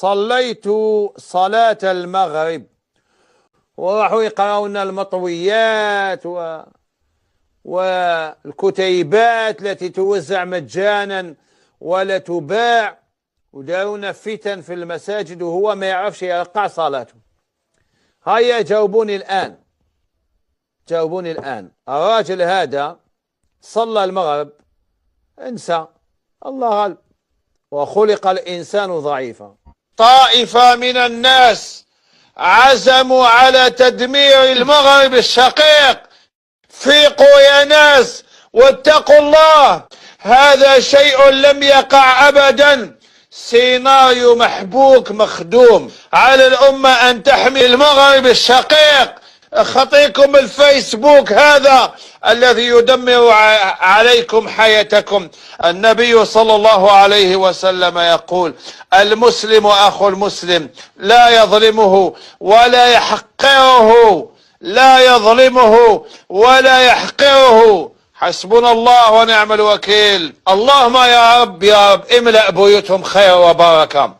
صليت صلاة المغرب، وراحوا يقرأون المطويات والكتيبات التي توزع مجانا ولا تباع، ودارونا فتن في المساجد وهو ما يعرفش يرقع صلاته. هيا جاوبوني الآن، جاوبوني الآن. الراجل هذا صلى المغرب، انسى، الله غالب، وخلق الإنسان ضعيفا. طائفة من الناس عزموا على تدمير المغرب الشقيق. فيقوا يا ناس واتقوا الله، هذا شيء لم يقع أبدا، سيناريو محبوك مخدوم على الأمة أن تحمي المغرب الشقيق. خطيكم الفيسبوك هذا الذي يدمر عليكم حياتكم. النبي صلى الله عليه وسلم يقول: المسلم أخو المسلم، لا يظلمه ولا يحقره، لا يظلمه ولا يحقره. حسبنا الله ونعم الوكيل. اللهم يا رب يا رب املأ بيوتهم خير وبركة،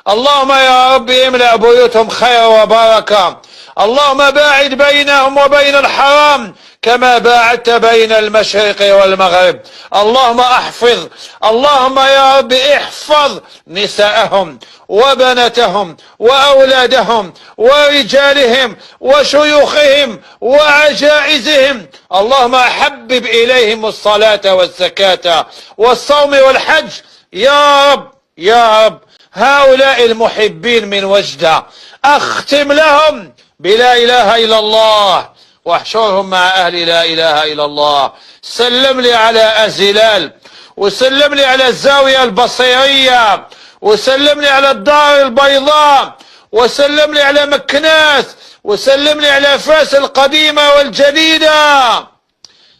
اللهم يا رب املأ بيوتهم خير وبركة. اللهم باعد بينهم وبين الحرام كما باعدت بين المشرق والمغرب. اللهم احفظ، اللهم يا رب احفظ نساءهم وبناتهم وأولادهم ورجالهم وشيوخهم وعجائزهم. اللهم حبب إليهم الصلاة والزكاة والصوم والحج يا رب يا رب. هؤلاء المحبين من وجدة أختم لهم بلا إله إلا الله، واحشرهم مع أهل لا إله إلا الله. سلم لي على أزلال، وسلم لي على الزاوية البصيرية، وسلم لي على الدار البيضاء، وسلم لي على مكناس، وسلم لي على فاس القديمة والجديدة.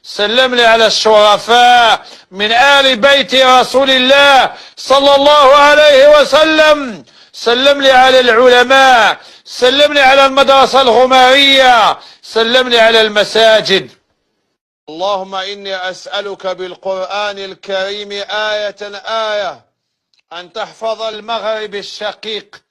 سلم لي على الشرفاء من آل بيت رسول الله صلى الله عليه وسلم. سلم لي على العلماء، سلم لي على المدرسة الغمارية، سلم لي على المساجد. اللهم إني أسألك بالقرآن الكريم آية آية أن تحفظ المغرب الشقيق